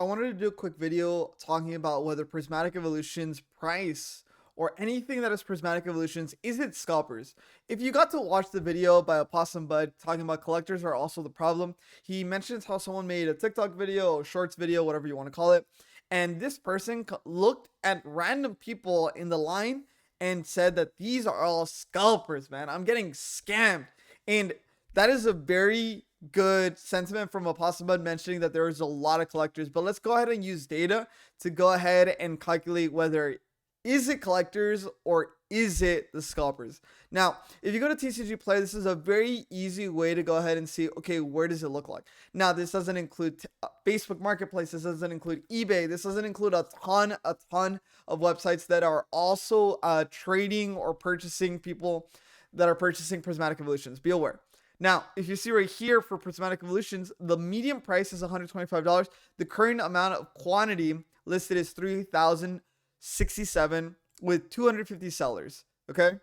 I wanted to do a quick video talking about whether Prismatic Evolution's price or anything that is Prismatic Evolutions is it scalpers. If you got to watch the video by Opossum Bud talking about collectors are also the problem, he mentions how someone made a TikTok video, or shorts video, whatever you want to call it, and this person looked at random people in the line and said that these are all scalpers, man. I'm getting scammed. And that is a very good sentiment from Apostle Bud mentioning that there is a lot of collectors, but let's go ahead and use data to go ahead and calculate whether is it collectors or is it the scalpers. Now, if you go to TCG Play, this is a very easy way to go ahead and see, okay, where does it look like? Now, this doesn't include Facebook Marketplace. This doesn't include eBay. This doesn't include a ton of websites that are also trading or purchasing people that are purchasing Prismatic Evolutions. Be aware. Now, if you see right here for Prismatic Evolutions, the median price is $125. The current amount of quantity listed is 3,067 with 250 sellers. Okay?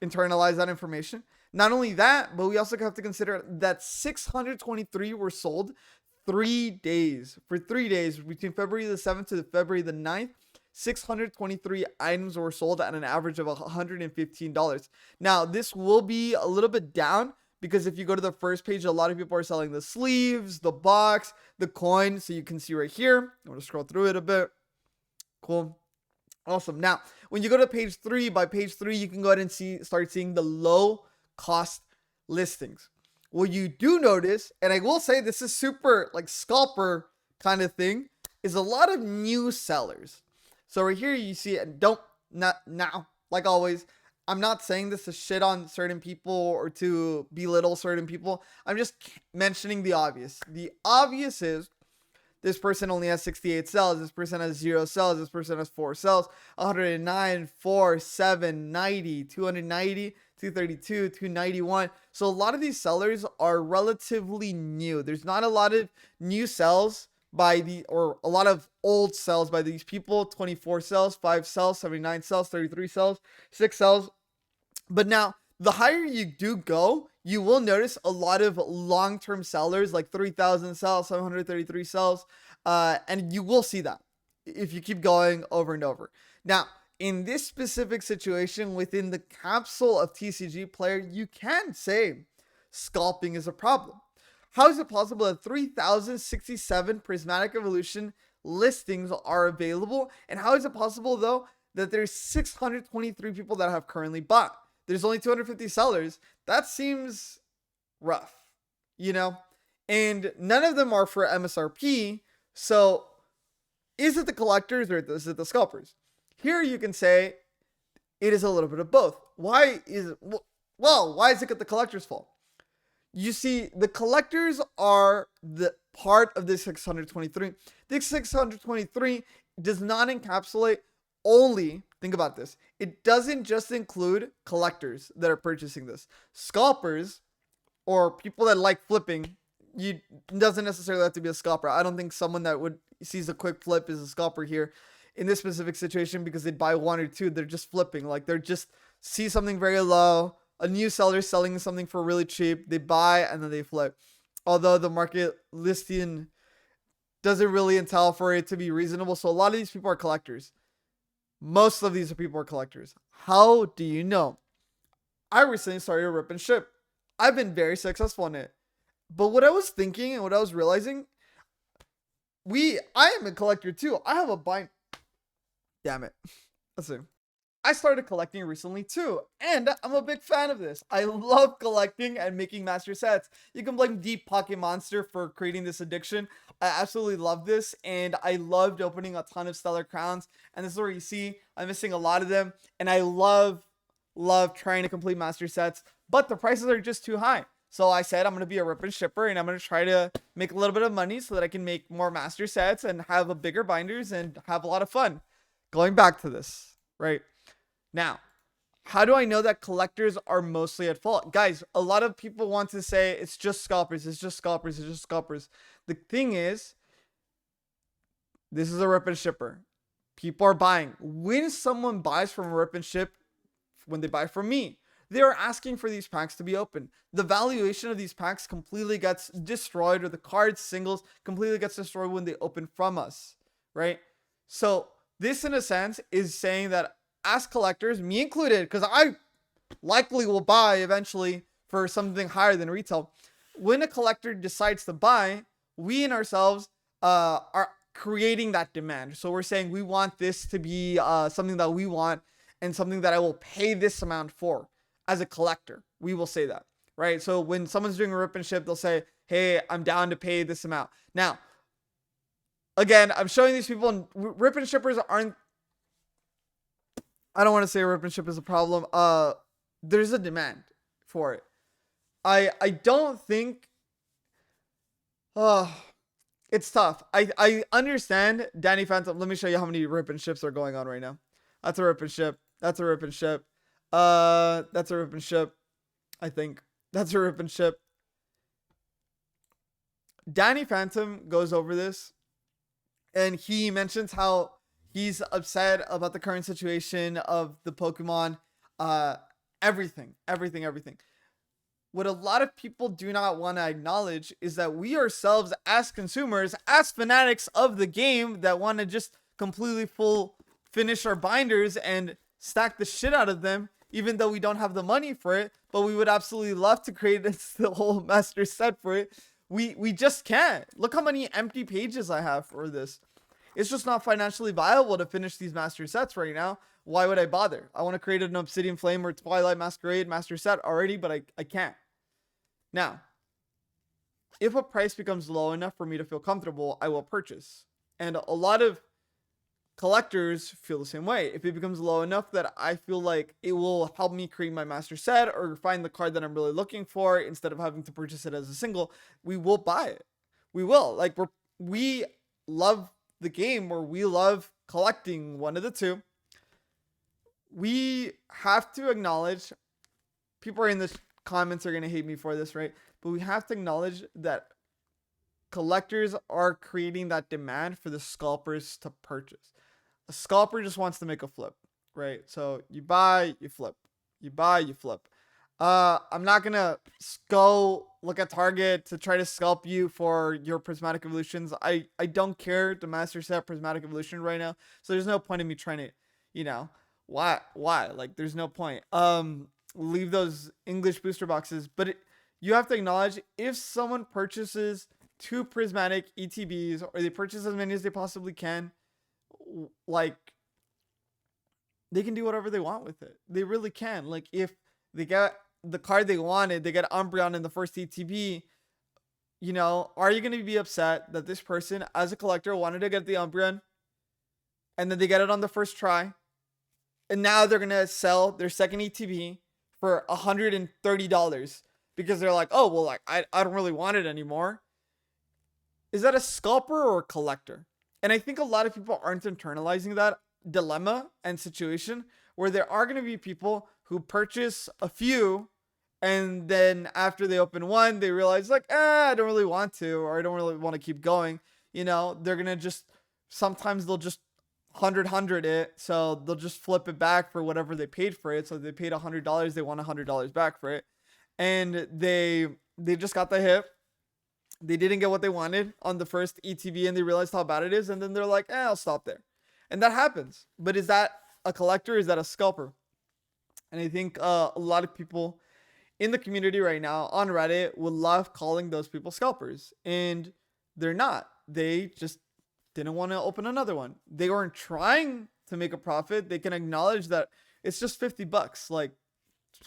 Internalize that information. Not only that, but we also have to consider that 623 were sold 3 days. For 3 days, between February the 7th to February the 9th, 623 items were sold at an average of $115. Now, this will be a little bit down because if you go to the first page, a lot of people are selling the sleeves, the box, the coin. So you can see right here. I'm going to scroll through it a bit. Cool. Awesome. Now, when you go to page 3, by page 3, you can go ahead and start seeing the low cost listings. What you do notice, and I will say this is super like scalper kind of thing, is a lot of new sellers. So right here you see it. Not now, like always, I'm not saying this to shit on certain people or to belittle certain people. I'm just mentioning the obvious. The obvious is this person only has 68 cells. This person has 0 cells. This person has 4 cells. 109, 4, 7, 90, 290, 232, 291. So a lot of these sellers are relatively new. There's not a lot of new cells or a lot of old cells by these people. 24 cells, 5 cells, 79 cells, 33 cells, 6 cells. But now, the higher you do go, you will notice a lot of long-term sellers, like 3,000 cells, 733 cells, and you will see that if you keep going over and over. Now, in this specific situation, within the capsule of TCG Player, you can say scalping is a problem. How is it possible that 3,067 Prismatic Evolution listings are available? And how is it possible, though, that there's 623 people that have currently bought? There's only 250 sellers. That seems rough, you know? And none of them are for MSRP. So is it the collectors or is it the scalpers? Here you can say it is a little bit of both. Why is it the collectors' fault? You see, the collectors are the part of the 623. This 623 does not encapsulate only, think about this, it doesn't just include collectors that are purchasing this. Scalpers, or people that like flipping, doesn't necessarily have to be a scalper. I don't think someone that sees a quick flip is a scalper here in this specific situation because they'd buy 1 or 2. They're just flipping. Like they're just see something very low. A new seller selling something for really cheap. They buy and then they flip. Although the market listing doesn't really entail for it to be reasonable. So a lot of these people are collectors. Most of these people are collectors. How do you know? I recently started a rip and ship. I've been very successful in it. But what I was thinking and what I was realizing, I am a collector too. I have a bind. Damn it. Let's see. I started collecting recently too, and I'm a big fan of this. I love collecting and making master sets. You can blame Deep Pocket Monster for creating this addiction. I absolutely love this, and I loved opening a ton of Stellar Crowns, and this is where you see I'm missing a lot of them, and I love trying to complete master sets, but the prices are just too high. So I said I'm going to be a rip and shipper, and I'm going to try to make a little bit of money so that I can make more master sets and have a bigger binders and have a lot of fun. Going back to this, right? Now, how do I know that collectors are mostly at fault? Guys, a lot of people want to say it's just scalpers, it's just scalpers, it's just scalpers. The thing is, this is a rip and shipper. People are buying. When someone buys from a rip and ship, when they buy from me, they are asking for these packs to be open. The valuation of these packs completely gets destroyed, or the card singles completely gets destroyed when they open from us, right? So this, in a sense, is saying that as collectors, me included, because I likely will buy eventually for something higher than retail. When a collector decides to buy, we in ourselves are creating that demand. So we're saying we want this to be something that we want and something that I will pay this amount for as a collector. We will say that, right? So when someone's doing a rip and ship, they'll say, hey, I'm down to pay this amount. Now, again, I'm showing these people, and rip and shippers aren't, I don't want to say rip and ship is a problem. There's a demand for it. I don't think, it's tough. I understand Danny Phantom. Let me show you how many rip and ships are going on right now. That's a rip and ship. That's a rip and ship. That's a rip and ship. I think that's a rip and ship. Danny Phantom goes over this, and he mentions how he's upset about the current situation of the Pokemon. Everything. What a lot of people do not want to acknowledge is that we ourselves, as consumers, as fanatics of the game that want to just completely finish our binders and stack the shit out of them, even though we don't have the money for it, but we would absolutely love to create the whole master set for it. We just can't. Look how many empty pages I have for this. It's just not financially viable to finish these master sets right now. Why would I bother? I want to create an Obsidian Flame or Twilight Masquerade master set already, but I can't. Now, if a price becomes low enough for me to feel comfortable, I will purchase. And a lot of collectors feel the same way. If it becomes low enough that I feel like it will help me create my master set or find the card that I'm really looking for instead of having to purchase it as a single, we will buy it. We will. Like, we love the game, or we love collecting, one of the two. We have to acknowledge, people are in the comments are going to hate me for this, right? But we have to acknowledge that collectors are creating that demand for the scalpers to purchase. A scalper just wants to make a flip, right? So you buy, you flip. You buy, you flip. I'm not going to go look at Target to try to scalp you for your prismatic evolutions. I don't care to master set prismatic evolution right now. So there's no point in me trying to, why? Like, there's no point. Leave those English booster boxes. But you have to acknowledge, if someone purchases 2 prismatic ETBs, or they purchase as many as they possibly can, like, they can do whatever they want with it. They really can. Like, if they get the card they wanted, they get Umbreon in the first ETB, are you going to be upset that this person, as a collector, wanted to get the Umbreon and then they get it on the first try, and now they're going to sell their second ETB for $130 because they're like, oh, well, like, I don't really want it anymore? Is that a scalper or a collector? And I think a lot of people aren't internalizing that dilemma and situation, where there are going to be people who purchase a few, and then after they open one, they realize, like, I don't really want to, or I don't really want to keep going. They're going to just, sometimes they'll just 100 it, so they'll just flip it back for whatever they paid for it. So they paid $100, they want $100 back for it, and they just got the hit. They didn't get what they wanted on the first ETB, and they realized how bad it is, and then they're like, I'll stop there. And that happens. But is that a collector? Is that a scalper? And I think a lot of people in the community right now on Reddit would love calling those people scalpers, and they're not. They just didn't want to open another one. They weren't trying to make a profit. They can acknowledge that it's just $50, like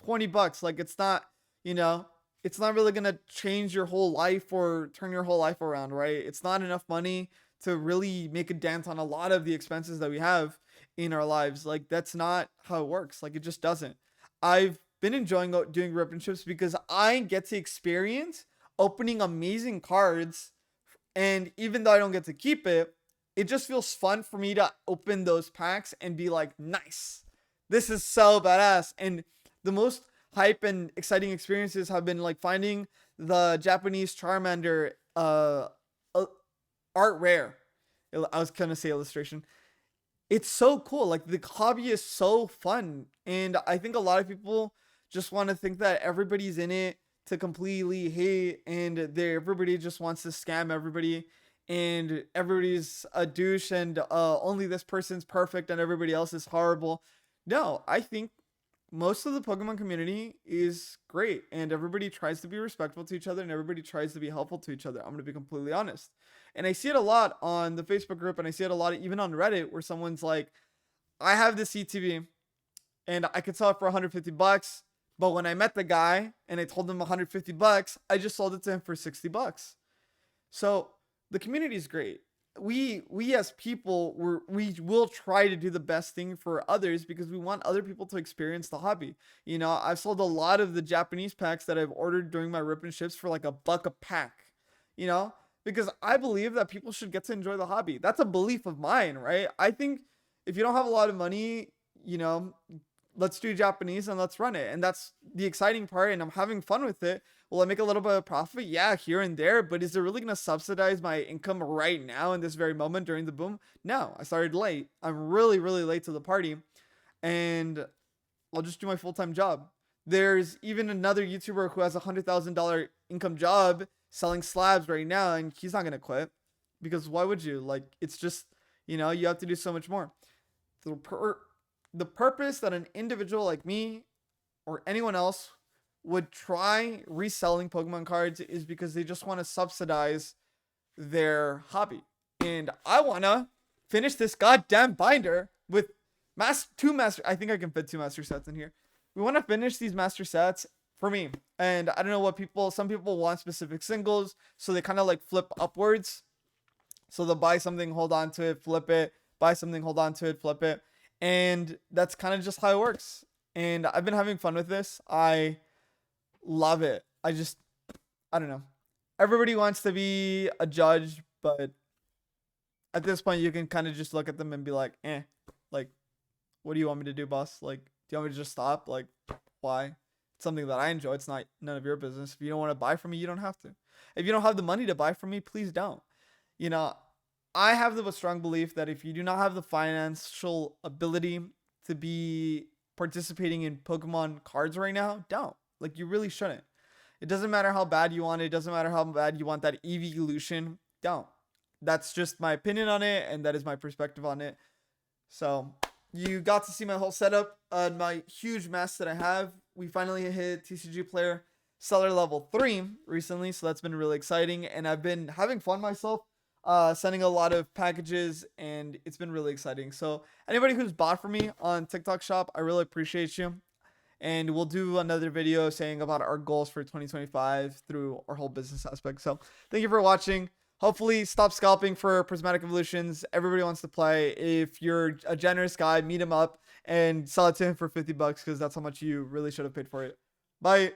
$20. Like, it's not, it's not really going to change your whole life or turn your whole life around, right? It's not enough money to really make a dent on a lot of the expenses that we have in our lives. Like, that's not how it works. Like, it just doesn't. I've been enjoying doing rip and ships because I get to experience opening amazing cards. And even though I don't get to keep it, it just feels fun for me to open those packs and be like, nice, this is so badass. And the most hype and exciting experiences have been like finding the Japanese Charmander art rare. I was gonna say illustration. It's so cool. Like, the hobby is so fun, and I think a lot of people just want to think that everybody's in it to completely hate, and everybody just wants to scam everybody, and everybody's a douche, and only this person's perfect and everybody else is horrible. No, I think most of the Pokemon community is great, and everybody tries to be respectful to each other, and everybody tries to be helpful to each other. I'm going to be completely honest. And I see it a lot on the Facebook group, and I see it a lot even on Reddit, where someone's like, I have this ETB and I could sell it for 150 bucks. But when I met the guy and I told him 150 bucks, I just sold it to him for 60 bucks. So the community is great. We as people, we will try to do the best thing for others because we want other people to experience the hobby. You know, I've sold a lot of the Japanese packs that I've ordered during my rip and ships for like $1 a pack, you know, because I believe that people should get to enjoy the hobby. That's a belief of mine, right? I think if you don't have a lot of money, you know, let's do Japanese and let's run it. And that's the exciting part. And I'm having fun with it. Will I make a little bit of profit? Yeah, here and there. But is it really going to subsidize my income right now in this very moment during the boom? No, I started late. I'm really, really late to the party. And I'll just do my full-time job. There's even another YouTuber who has a $100,000 income job selling slabs right now. And he's not going to quit. Because why would you? Like, it's just, you know, you have to do so much more. The purpose that an individual like me or anyone else would try reselling Pokemon cards is because they just want to subsidize their hobby. And I want to finish this goddamn binder with two master. I think I can fit 2 master sets in here. We want to finish these master sets for me. And I don't know what some people want specific singles. So they kind of like flip upwards. So they'll buy something, hold on to it, flip it, buy something, hold on to it, flip it. And that's kind of just how it works. And I've been having fun with this. I love it. I don't know. Everybody wants to be a judge, but at this point you can kind of just look at them and be like, like, what do you want me to do, boss? Like, do you want me to just stop? Like, why? It's something that I enjoy. It's not none of your business. If you don't want to buy from me, you don't have to. If you don't have the money to buy from me, please don't. You know, I have the strong belief that if you do not have the financial ability to be participating in Pokemon cards right now, don't. Like, you really shouldn't. It doesn't matter how bad you want it. It doesn't matter how bad you want that evolution. Don't. That's just my opinion on it, and that is my perspective on it. So, you got to see my whole setup on my huge mess that I have. We finally hit TCG player seller level 3 recently, so that's been really exciting, and I've been having fun myself. Sending a lot of packages, and it's been really exciting. So anybody who's bought from me on TikTok shop, I really appreciate you. And we'll do another video saying about our goals for 2025 through our whole business aspect. So thank you for watching. Hopefully stop scalping for prismatic evolutions. Everybody wants to play. If you're a generous guy, meet him up and sell it to him for 50 bucks because that's how much you really should have paid for it. Bye.